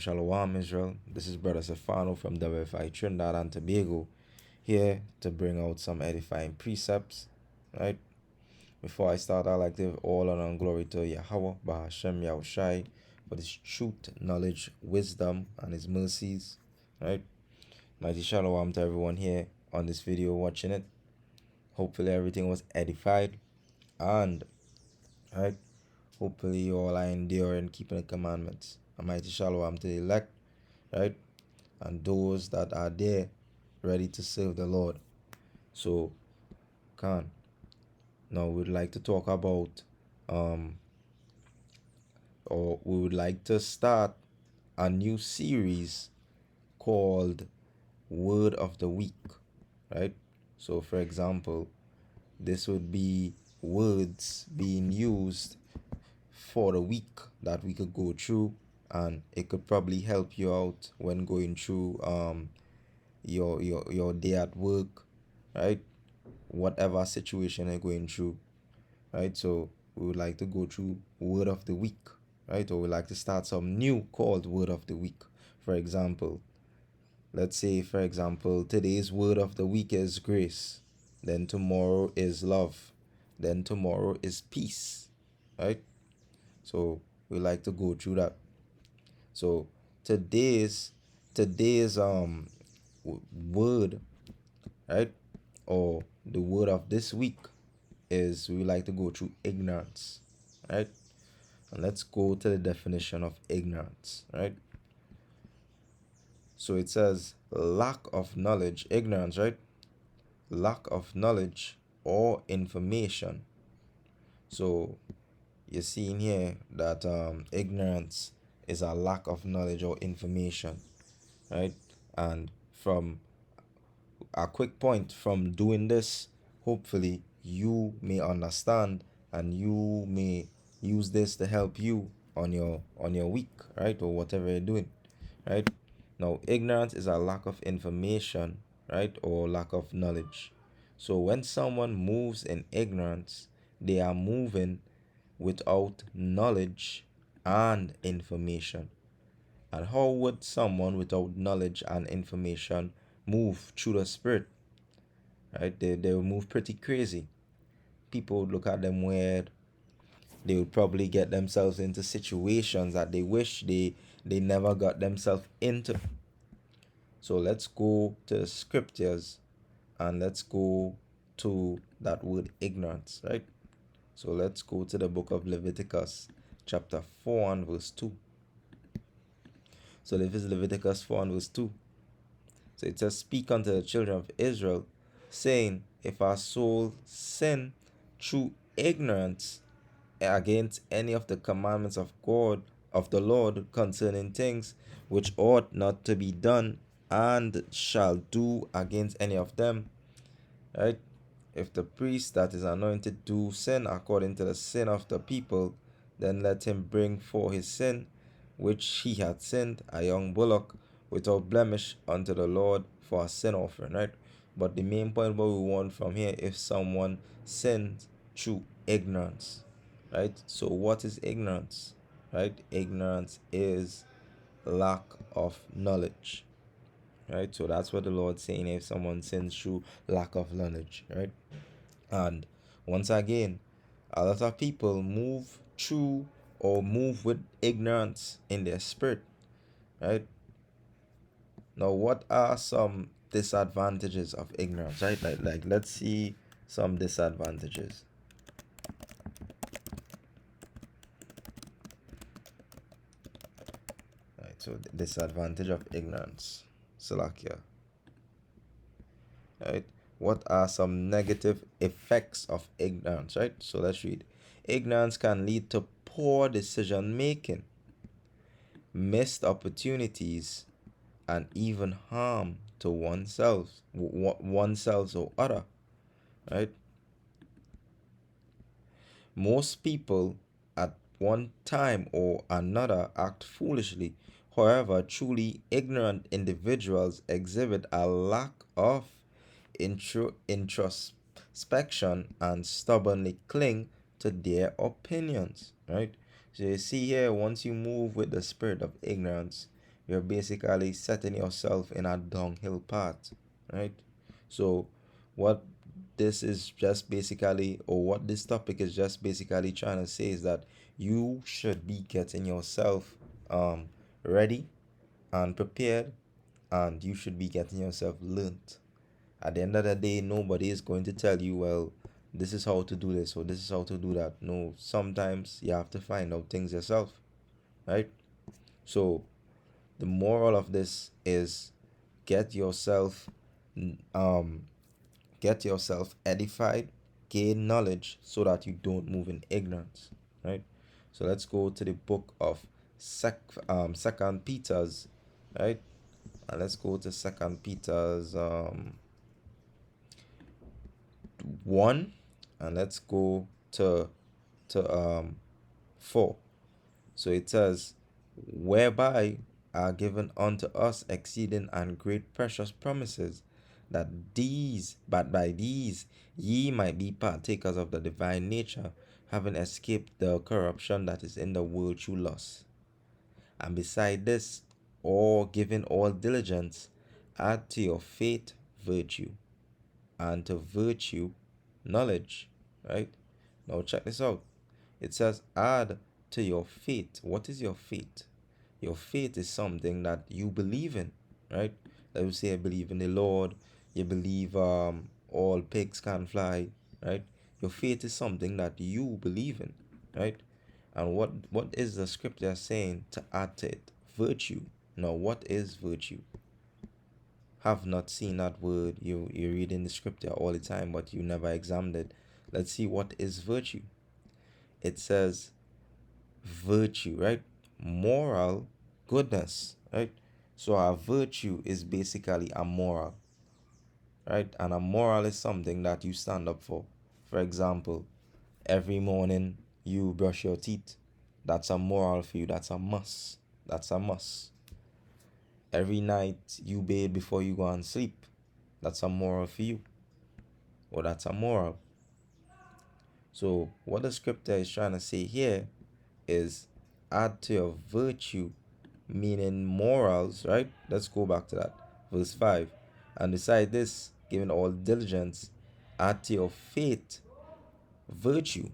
Shalom, Israel. This is Brother Stefano from WFI Trinidad and Tobago, here to bring out some edifying precepts, right? Before I start, I'd like to give all honor and glory to Yahweh, Bahashem Yahushai, for His truth, knowledge, wisdom, and His mercies, right? Mighty Shalom to everyone here on this video watching it. Hopefully everything was edified, and, right, hopefully you all are enduring keeping the commandments. A mighty Shalom to the elect, right? And those that are there ready to serve the Lord. So, now we'd like to talk about, or we would like to start a new series called Word of the Week, right? So, for example, this would be words being used for the week that we could go through, and it could probably help you out when going through your day at work, right? Whatever situation you're going through, right? So we would like to go through Word of the Week, right? Or we like to start some new called Word of the Week. For example, let's say, for example, today's Word of the Week is grace. Then tomorrow is love. Then tomorrow is peace, right? So we like to go through that. So today's word, right, or the word of this week is, we like to go through ignorance, right? And let's go to the definition of ignorance, right? So it says lack of knowledge, ignorance, right? Lack of knowledge or information. So you're seeing here that ignorance is a lack of knowledge or information, right? And from a quick point, from doing this, hopefully you may understand and you may use this to help you on your week, right? Or whatever you're doing, right? Now, ignorance is a lack of information, right? Or lack of knowledge. So when someone moves in ignorance, they are moving without knowledge and information. And how would someone without knowledge and information move through the spirit? Right? They will move pretty crazy. People would look at them weird. They would probably get themselves into situations that they wish they never got themselves into. So let's go to the scriptures and let's go to that word ignorance, right? So let's go to the book of Leviticus, chapter 4 and verse 2. So this is Leviticus 4 and verse 2. So it says, speak unto the children of Israel, saying, if our soul sin through ignorance against any of the commandments of God, of the Lord, concerning things which ought not to be done, and shall do against any of them, right? If the priest that is anointed do sin according to the sin of the people, then let him bring for his sin which he had sinned a young bullock without blemish unto the Lord for a sin offering, right? But the main point what we want from here, if someone sins through ignorance, right? So what is ignorance, right? Ignorance is lack of knowledge, right? So that's what the Lord's saying, if someone sins through lack of knowledge, right? And once again, a lot of people move through or move with ignorance in their spirit, right? Now, what are some disadvantages of ignorance, right? Like let's see some disadvantages. Right, so the disadvantage of ignorance, Salakia. Right, what are some negative effects of ignorance, right? So let's read. Ignorance can lead to poor decision making, missed opportunities, and even harm to oneself or other, right? Most people at one time or another act foolishly. However, truly ignorant individuals exhibit a lack of introspection and stubbornly cling to their opinions, right? So you see here, once you move with the spirit of ignorance, you're basically setting yourself in a downhill path, right? So what this is just basically, or what this topic is just basically trying to say, is that you should be getting yourself ready and prepared, and you should be getting yourself learned. At the end of the day, nobody is going to tell you, well, this is how to do this or this is how to do that. No, sometimes you have to find out things yourself, right? So the moral of this is get yourself um get yourself edified, gain knowledge so that you don't move in ignorance, right? So let's go to the book of Second Peter's, right? And let's go to Second Peter's 1, and let's go to 4. So it says, whereby are given unto us exceeding and great precious promises, that these, but by these ye might be partakers of the divine nature, having escaped the corruption that is in the world through lust. And beside this, all giving all diligence, add to your faith virtue, and to virtue knowledge, right? Now check this out. It says add to your faith. What is your faith? Your faith is something that you believe in, right? Let us say I believe in the Lord. You believe all pigs can fly, right? Your faith is something that you believe in, right? And what is the scripture saying to add to it? Virtue. Now what is virtue? Have not seen that word. You read in the scripture all the time, but you never examined it. Let's see what is virtue. It says virtue, right? Moral goodness, right? So a virtue is basically a moral, right? And a moral is something that you stand up for. For example, every morning you brush your teeth. That's a moral for you. That's a must. That's a must. Every night you bathe before you go and sleep. That's a moral for you. Or that's a moral. So what the scripture is trying to say here is add to your virtue, meaning morals, right? Let's go back to that. Verse 5. And beside this, giving all diligence, add to your faith virtue.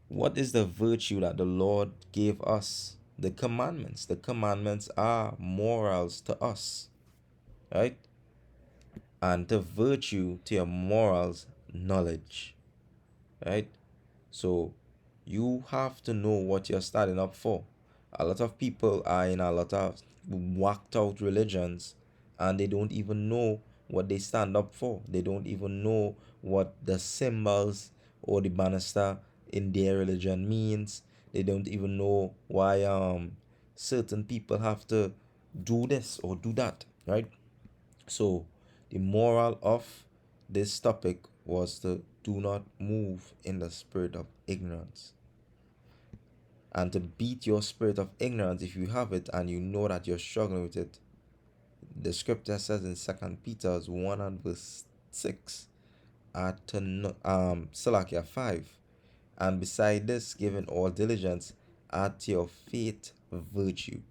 What is the virtue that the Lord gave us? The commandments. The commandments are morals to us, right? And the virtue to your morals, knowledge, right? So you have to know what you're starting up for. A lot of people are in a lot of whacked out religions, and they don't even know what they stand up for. They don't even know what the symbols or the banister in their religion means. They don't even know why certain people have to do this or do that, right? So the moral of this topic was to do not move in the spirit of ignorance. And to beat your spirit of ignorance, if you have it and you know that you're struggling with it, the scripture says in 2 Peter 1 and verse 6, at Salakia 5, and beside this, giving all diligence, add to your faith virtue,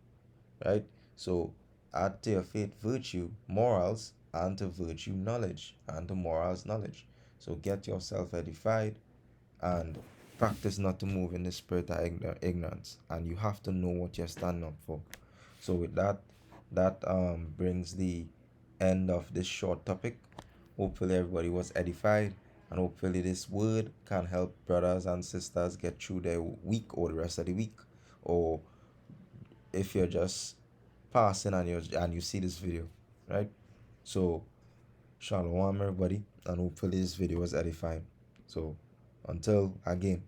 right? So add to your faith virtue, morals, and to virtue knowledge, and to morals knowledge. So get yourself edified and practice not to move in the spirit of ignorance. And you have to know what you're standing up for. So with that, that brings the end of this short topic. Hopefully everybody was edified, and hopefully this word can help brothers and sisters get through their week or the rest of the week. Or if you're just passing and you see this video, right? So shalom everybody, and hopefully this video was edifying. So until again.